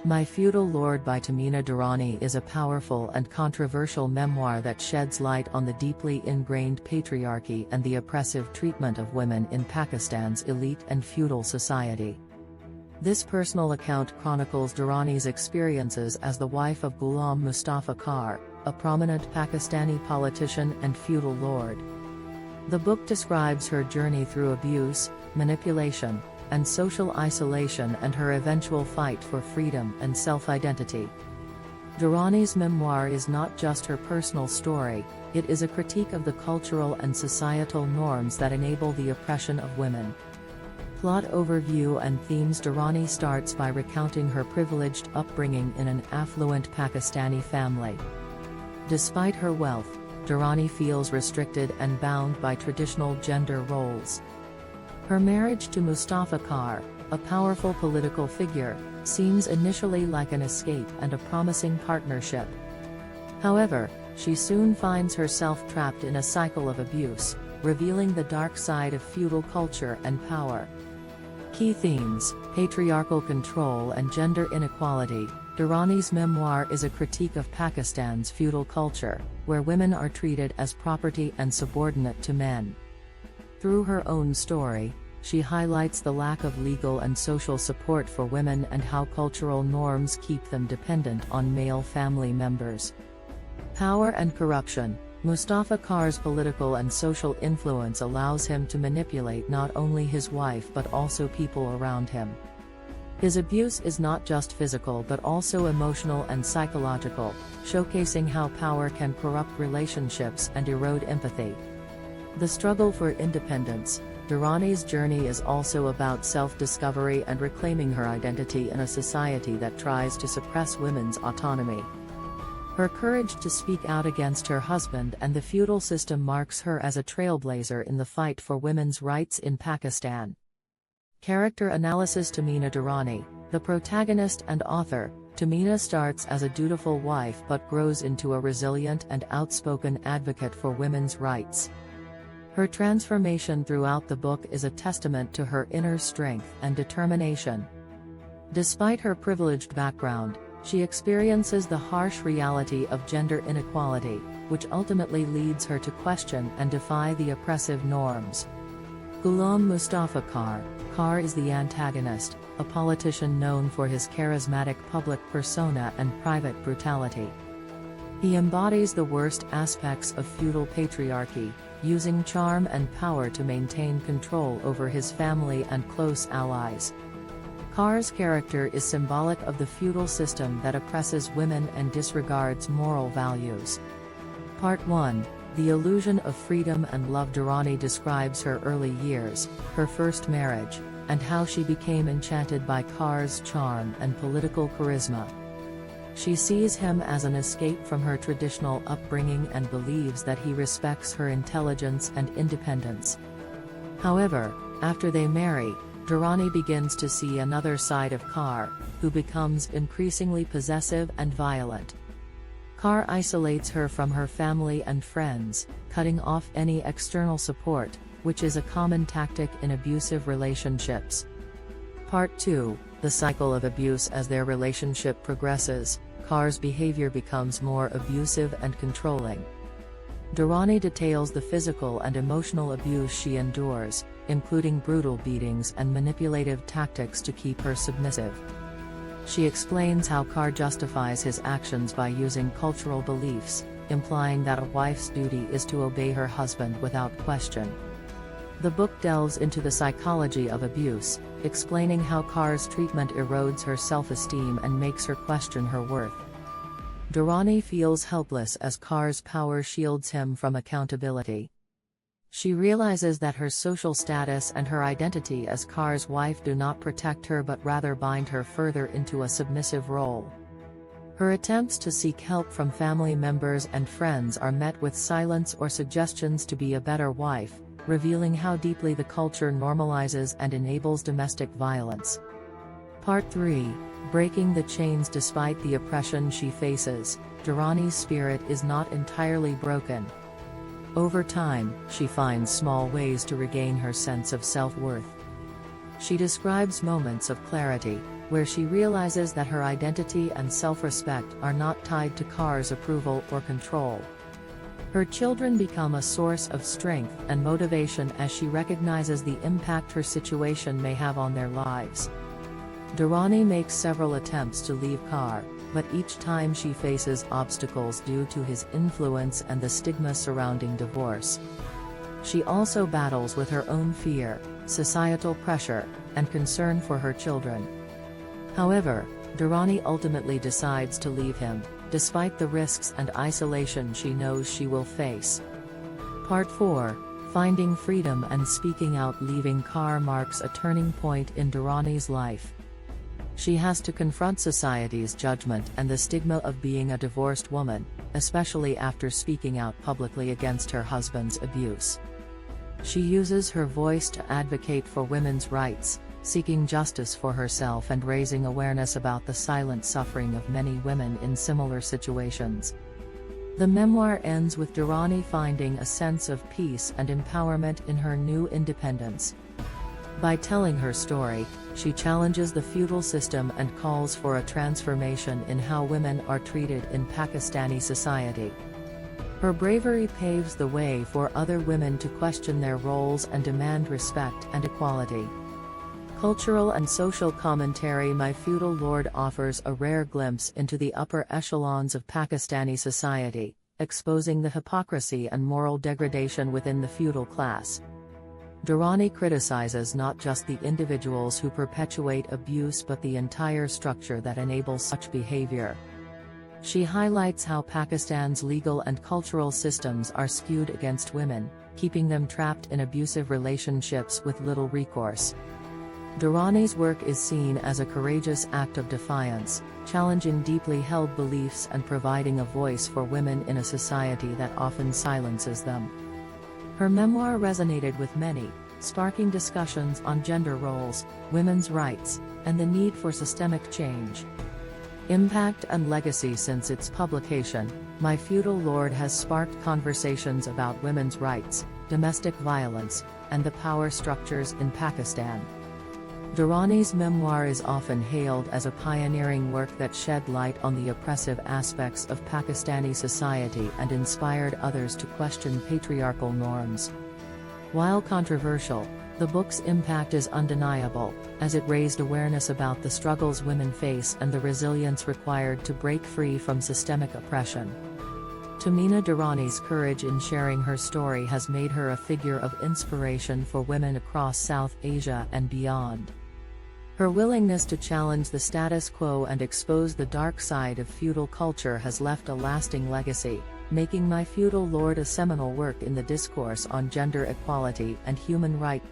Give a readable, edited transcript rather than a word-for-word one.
My Feudal Lord by Tehmina Durrani is a powerful and controversial memoir that sheds light on the deeply ingrained patriarchy and the oppressive treatment of women in Pakistan's elite and feudal society. This personal account chronicles Durrani's experiences as the wife of Ghulam Mustafa Kar, a prominent Pakistani politician and feudal lord. The book describes her journey through abuse, manipulation, and social isolation and her eventual fight for freedom and self-identity. Durrani's memoir is not just her personal story, it is a critique of the cultural and societal norms that enable the oppression of women. Plot overview and themes. Durrani starts by recounting her privileged upbringing in an affluent Pakistani family. Despite her wealth, Durrani feels restricted and bound by traditional gender roles. Her marriage to Mustafa Kar, a powerful political figure, seems initially like an escape and a promising partnership. However, she soon finds herself trapped in a cycle of abuse, revealing the dark side of feudal culture and power. Key themes: patriarchal control and gender inequality. Durrani's memoir is a critique of Pakistan's feudal culture, where women are treated as property and subordinate to men. Through her own story, she highlights the lack of legal and social support for women and how cultural norms keep them dependent on male family members. Power and corruption. Mustafa Kar's political and social influence allows him to manipulate not only his wife but also people around him. His abuse is not just physical but also emotional and psychological, showcasing how power can corrupt relationships and erode empathy. The struggle for independence. Durrani's journey is also about self-discovery and reclaiming her identity in a society that tries to suppress women's autonomy. Her courage to speak out against her husband and the feudal system marks her as a trailblazer in the fight for women's rights in Pakistan. Character analysis. Tehmina Durrani, the protagonist and author, Tehmina starts as a dutiful wife but grows into a resilient and outspoken advocate for women's rights. Her transformation throughout the book is a testament to her inner strength and determination. Despite her privileged background, she experiences the harsh reality of gender inequality, which ultimately leads her to question and defy the oppressive norms. Ghulam Mustafa Kar. Kar is the antagonist, a politician known for his charismatic public persona and private brutality. He embodies the worst aspects of feudal patriarchy, using charm and power to maintain control over his family and close allies. Kar's character is symbolic of the feudal system that oppresses women and disregards moral values. Part 1. The Illusion of Freedom and Love. Durrani describes her early years, her first marriage, and how she became enchanted by Kar's charm and political charisma. She sees him as an escape from her traditional upbringing and believes that he respects her intelligence and independence. However, after they marry, Durrani begins to see another side of Kar, who becomes increasingly possessive and violent. Kar isolates her from her family and friends, cutting off any external support, which is a common tactic in abusive relationships. Part 2. The cycle of abuse. As their relationship progresses, Kar's behavior becomes more abusive and controlling. Durrani details the physical and emotional abuse she endures, including brutal beatings and manipulative tactics to keep her submissive. She explains how Kar justifies his actions by using cultural beliefs, implying that a wife's duty is to obey her husband without question. The book delves into the psychology of abuse, explaining how Kar's treatment erodes her self-esteem and makes her question her worth. Durrani feels helpless as Kar's power shields him from accountability. She realizes that her social status and her identity as Kar's wife do not protect her but rather bind her further into a submissive role. Her attempts to seek help from family members and friends are met with silence or suggestions to be a better wife, revealing how deeply the culture normalizes and enables domestic violence. Part 3. Breaking the chains. Despite the oppression she faces, Durrani's spirit is not entirely broken. Over time, she finds small ways to regain her sense of self-worth. She describes moments of clarity, where she realizes that her identity and self-respect are not tied to Kar's approval or control. Her children become a source of strength and motivation as she recognizes the impact her situation may have on their lives. Durrani makes several attempts to leave Kar, but each time she faces obstacles due to his influence and the stigma surrounding divorce. She also battles with her own fear, societal pressure, and concern for her children. However, Durrani ultimately decides to leave him, despite the risks and isolation she knows she will face. Part 4, Finding Freedom and Speaking Out. Leaving Kar marks a turning point in Durrani's life. She has to confront society's judgment and the stigma of being a divorced woman, especially after speaking out publicly against her husband's abuse. She uses her voice to advocate for women's rights, seeking justice for herself and raising awareness about the silent suffering of many women in similar situations. The memoir ends with Durrani finding a sense of peace and empowerment in her new independence. By telling her story, she challenges the feudal system and calls for a transformation in how women are treated in Pakistani society. Her bravery paves the way for other women to question their roles and demand respect and equality. Cultural and social commentary. My Feudal Lord offers a rare glimpse into the upper echelons of Pakistani society, exposing the hypocrisy and moral degradation within the feudal class. Durrani criticizes not just the individuals who perpetuate abuse but the entire structure that enables such behavior. She highlights how Pakistan's legal and cultural systems are skewed against women, keeping them trapped in abusive relationships with little recourse. Durrani's work is seen as a courageous act of defiance, challenging deeply held beliefs and providing a voice for women in a society that often silences them. Her memoir resonated with many, sparking discussions on gender roles, women's rights, and the need for systemic change. Impact and legacy. Since its publication, My Feudal Lord has sparked conversations about women's rights, domestic violence, and the power structures in Pakistan. Durrani's memoir is often hailed as a pioneering work that shed light on the oppressive aspects of Pakistani society and inspired others to question patriarchal norms. While controversial, the book's impact is undeniable, as it raised awareness about the struggles women face and the resilience required to break free from systemic oppression. Tehmina Durrani's courage in sharing her story has made her a figure of inspiration for women across South Asia and beyond. Her willingness to challenge the status quo and expose the dark side of feudal culture has left a lasting legacy, making My Feudal Lord a seminal work in the discourse on gender equality and human rights.